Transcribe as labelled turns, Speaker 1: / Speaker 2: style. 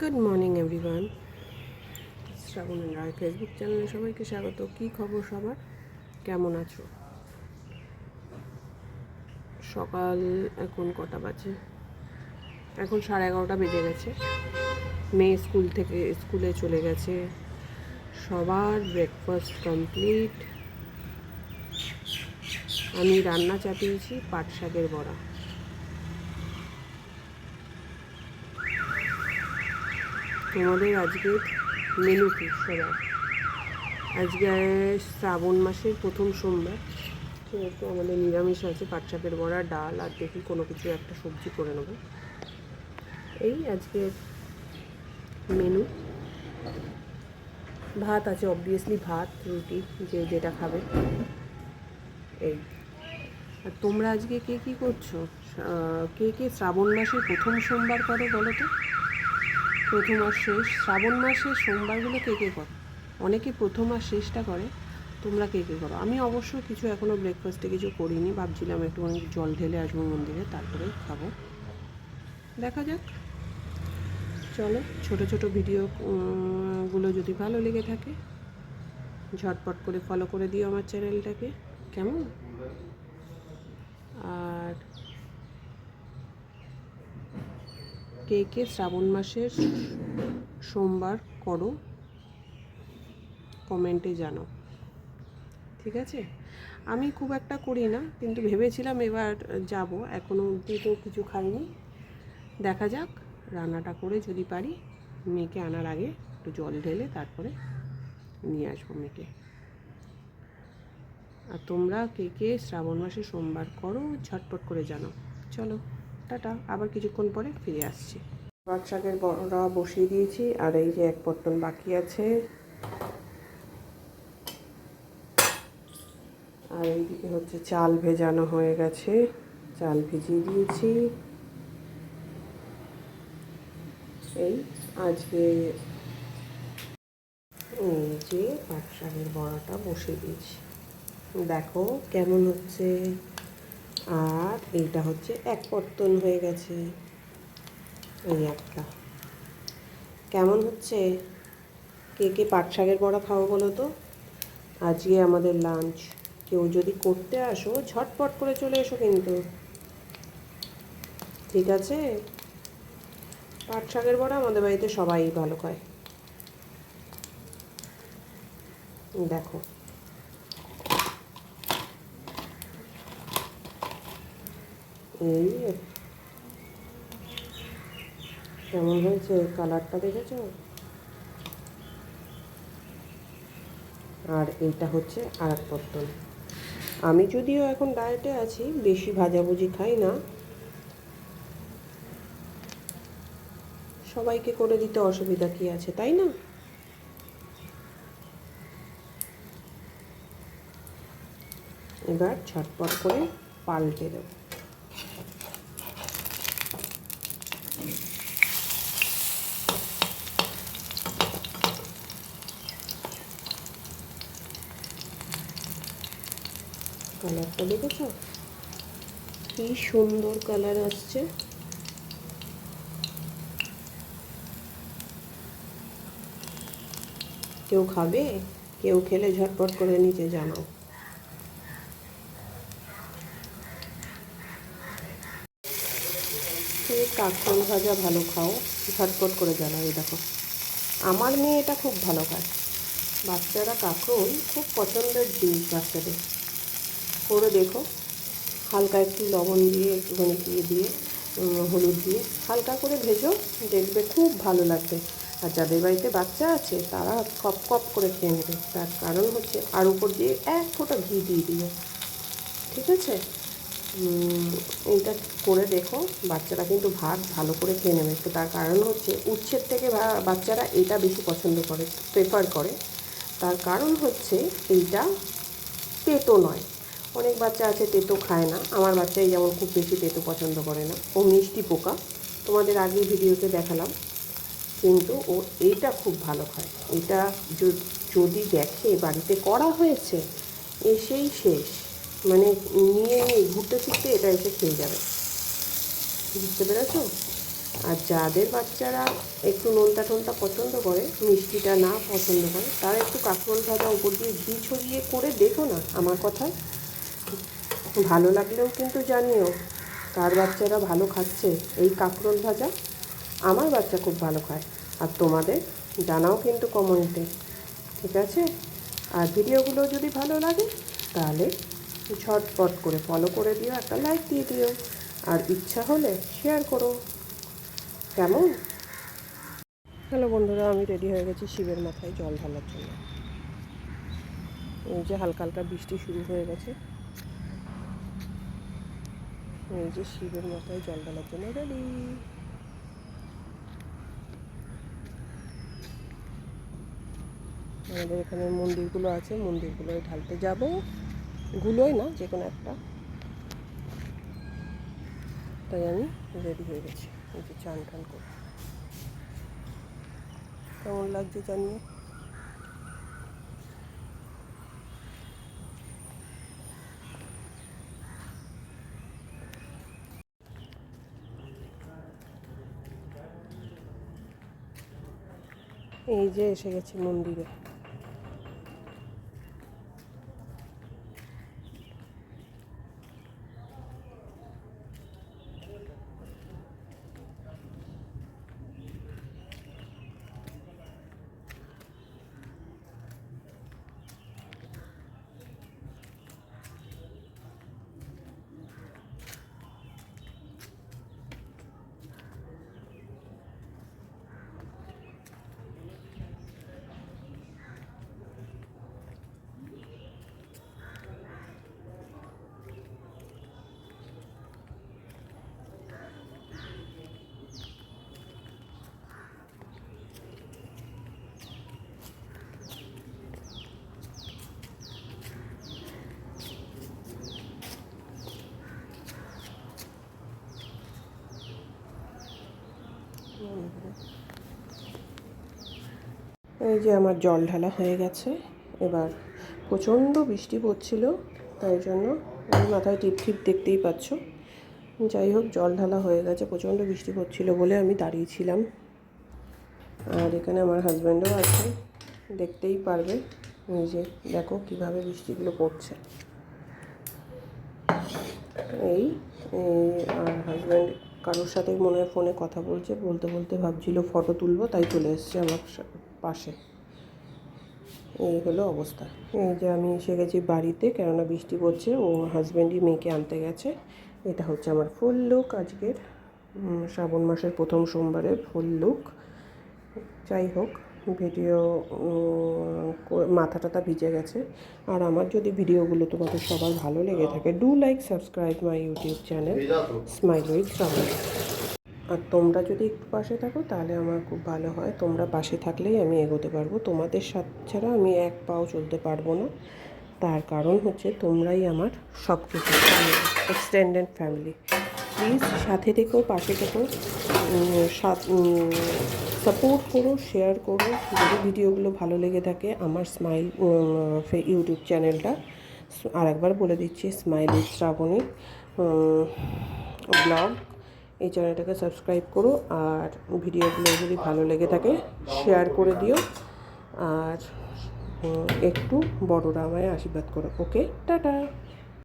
Speaker 1: Good morning everyone, শ্রাবণ রায় Facebook চ্যানেলে সবাইকে স্বাগত। কী খবর সবার, কেমন আছো? সকাল এখন কটা বাজে? এখন 11:30 বেজে গেছে। মেয়ে স্কুলে চলে গেছে, সবার ব্রেকফাস্ট কমপ্লিট। আমি রান্না চাপিয়েছি পাট শাকের বড়া। তোমাদের আজকের মেনু কি সবার? আজকে শ্রাবণ মাসের প্রথম সোমবার, সেহেতু আমাদের নিরামিষ আছে। পাট শাকের বড়া, ডাল, আর দেখি কোনো কিছু একটা সবজি করে নেবো। এই আজকের মেনু। ভাত আছে, অবভিয়াসলি ভাত, রুটি, যে যেটা খাবে। এই আর তোমরা আজকে কে কী করছো? কে কে শ্রাবণ মাসের প্রথম সোমবার করো বলো তো? প্রথম আর শেষ শ্রাবণ মাসের সোমবারগুলো কে কে করো? অনেকে প্রথম আর শেষটা করে, তোমরা কে কে করো? আমি অবশ্য কিছু এখনও ব্রেকফাস্টে কিছু করিনি, ভাবছিলাম একটুখানি জল ঢেলে আসবো মন্দিরে, তারপরে খাবো। দেখা যাক। চলো, ছোট ছোট ভিডিও গুলো যদি ভালো লেগে থাকে ঝটপট করে ফলো করে দিও আমার চ্যানেলটাকে, কেমন? আর কে কে শ্রাবণ মাসের সোমবার করো কমেন্টে জানাও, ঠিক আছে? আমি খুব একটা করি না, কিন্তু ভেবেছিলাম এবার যাব। এখনও অবধি তো কিছু খাইনি, দেখা যাক। রান্নাটা করে যদি পারি, মেয়েকে আনার আগে একটু জল ঢেলে তারপরে নিয়ে আসবো মেয়েকে। আর তোমরা কে কে শ্রাবণ মাসে সোমবার করো ঝটপট করে জানাও। চলো, টাটা, আবার কিছুক্ষণ পরে ফিরে আসছি। পাট শাকের বড়া বসিয়ে দিয়েছি, আর এই যে এক পট্টন বাকি আছে। আর এইদিকে হচ্ছে চাল ভেজানো হয়ে গেছে, চাল ভিজিয়ে দিয়েছি। এই আজকে এই যে পাট শাকের বড়াটা বসিয়ে দিয়েছি, দেখো কেমন হচ্ছে। আর এইটা হচ্ছে এক পট্টন হয়ে গেছে, এই একটা। কেমন হচ্ছে? কে কে পাট শাকের বড়া খাও বলো তো? আজকে আমাদের লাঞ্চ। কেউ যদি করতে আসো ঝটপট করে চলে এসো কিন্তু, ঠিক আছে? পাট শাকের বড়া আমাদের বাড়িতে সবাই ভালো খায়। দেখো, এই কেমন হয়েছে, কালারটা দেখেছো? আর এইটা হচ্ছে আর এক পট্টন। আমি যদিও এখন ডায়েটে আছি, বেশি ভাজাভুজি খাই না, সবাইকে করে দিতে অসুবিধা কী আছে, তাই না? এবার ঝটপট করে পাল্টে দেব। কালারটা দেখেছো কি সুন্দর কালার আসছে? কেউ খাবে? কেউ খেলে ঝটপট করে নিচে জানাও। কাঁকরোল ভাজা ভালো খাও, ঝটপট করে জানাও। এই দেখো, আমার মেয়ে এটা খুব ভালো খায়। বাচ্চারা কাঁকরোল খুব পছন্দের জিনিস বাচ্চাদের। করে দেখো, হালকা একটু লবণ দিয়ে, একটুখানি দিয়ে হলুদ দিয়ে হালকা করে ভেজো, দেখবে খুব ভালো লাগবে। আর যাদের বাড়িতে বাচ্চা আছে তারা কপ কপ করে খেয়ে নেবে। তার কারণ হচ্ছে, আর উপর দিয়ে এক ফোঁটা ঘি দিয়ে দিও, ঠিক আছে? এইটা করে দেখো, বাচ্চারা কিন্তু ভাত ভালো করে খেয়ে নেবে। তো তার কারণ হচ্ছে, উচ্ছের থেকে বাচ্চারা এটা বেশি পছন্দ করে, প্রেফার করে। তার কারণ হচ্ছে এইটা তেতো নয়। অনেক বাচ্চা আছে তেতো খায় না, আমার বাচ্চাই যেমন খুব বেশি তেতো পছন্দ করে না, ও মিষ্টি পোকা, তোমাদের আগের ভিডিওতে দেখালাম। কিন্তু ও এইটা খুব ভালো খায়। এটা যদি দেখে বাড়িতে করা হয়েছে, এসেই শেষ, মানে নিয়ে ঘুরতে ফিরতে এটা এসে খেয়ে যাবে, বুঝতে পেরেছো? আর যাদের বাচ্চারা একটু নোনতা টোনতা পছন্দ করে, মিষ্টিটা না পছন্দ করে, তারা একটু কাঁকরোল ভাজা উপর দিয়ে ঘি ছড়িয়ে করে দেখো না আমার কথা। ভালো লাগলেও কিন্তু জানিও কার বাচ্চারা ভালো খাচ্ছে এই কাঁকরোল ভাজা। আমার বাচ্চা খুব ভালো খায়, আর তোমাদের জানাও কিন্তু কমেন্টে, ঠিক আছে? আর ভিডিওগুলো যদি ভালো লাগে তাহলে ঝটপট করে ফলো করে দিও, একটা লাইক দিয়ে দিও, আর ইচ্ছা হলে শেয়ার করো, কেমন? হ্যালো বন্ধুরা, আমি রেডি হয়ে গেছি শিবের মাথায় জল ঢালার জন্য। এই যে হালকা হালকা বৃষ্টি শুরু হয়ে গেছে, এই যে শিবের মাথায় জল ঢালার জন্য রেডি। আমাদের এখানে মন্দিরগুলো আছে, মন্দিরগুলোয় ঢালতে যাব, গুলোই না যে কোনো একটা, তাই আমি রেডি হয়ে গেছি। এই যে চান টান করে, কেমন লাগছে জানিয়ে। এই যে এসে গেছি মন্দিরে। এই যে আমার জল ঢালা হয়ে গেছে। এবার প্রচণ্ড বৃষ্টি পড়ছিল, তাই জন্য আমি মাথায় টিপ টিপ দেখতেই পাচ্ছ। যাই হোক, জল ঢালা হয়ে গেছে, প্রচণ্ড বৃষ্টি পড়ছিল বলে আমি দাঁড়িয়েছিলাম। আর এখানে আমার হাজব্যান্ডও আছে, দেখতেই পারবে। এই যে দেখো কীভাবে বৃষ্টিগুলো পড়ছে। এই আর হাজব্যান্ড কারোর সাথে মনে হয় ফোনে কথা বলছে, বলতে বলতে ভাবছিল ফটো তুলবো, তাই চলে এসছে আমার পাশে। এই হলো অবস্থা। এই যে আমি এসে গেছি বাড়িতে, কেননা বৃষ্টি পড়ছে। ও হাজব্যান্ডই মেয়েকে আনতে গেছে। এটা হচ্ছে আমার ফুল লুক আজকের, শ্রাবণ মাসের প্রথম সোমবারের ফুল লুক। যাই হোক, ভিডিও মাথা টাথা ভিজে গেছে। আর আমার যদি ভিডিওগুলো তোমাদের সবার ভালো লেগে থাকে, do like subscribe my YouTube channel smile with Shrabon. আর তোমরা যদি একটু পাশে থাকো তাহলে আমার খুব ভালো হয়। তোমরা পাশে থাকলেই আমি এগোতে পারবো, তোমাদের সাথে ছাড়া আমি এক পাও চলতে পারবো না। তার কারণ হচ্ছে তোমরাই আমার সব কিছু, এক্সটেন্ডেড ফ্যামিলি। প্লিজ সাথে থেকো, পাশে থেকো, সাপোর্ট করো, শেয়ার করো। যদি ভিডিওগুলো ভালো লেগে থাকে, আমার স্মাইল ইউটিউব চ্যানেলটা আর একবার বলে দিচ্ছি, স্মাইল উইথ শ্রাবণী ব্লগ, এই চ্যানেলটাকে সাবস্ক্রাইব করো। আর ভিডিওগুলো যদি ভালো লেগে থাকে শেয়ার করে দিও। আর একটু বড়রা আমায় আশীর্বাদ করো। ওকে, টাটা।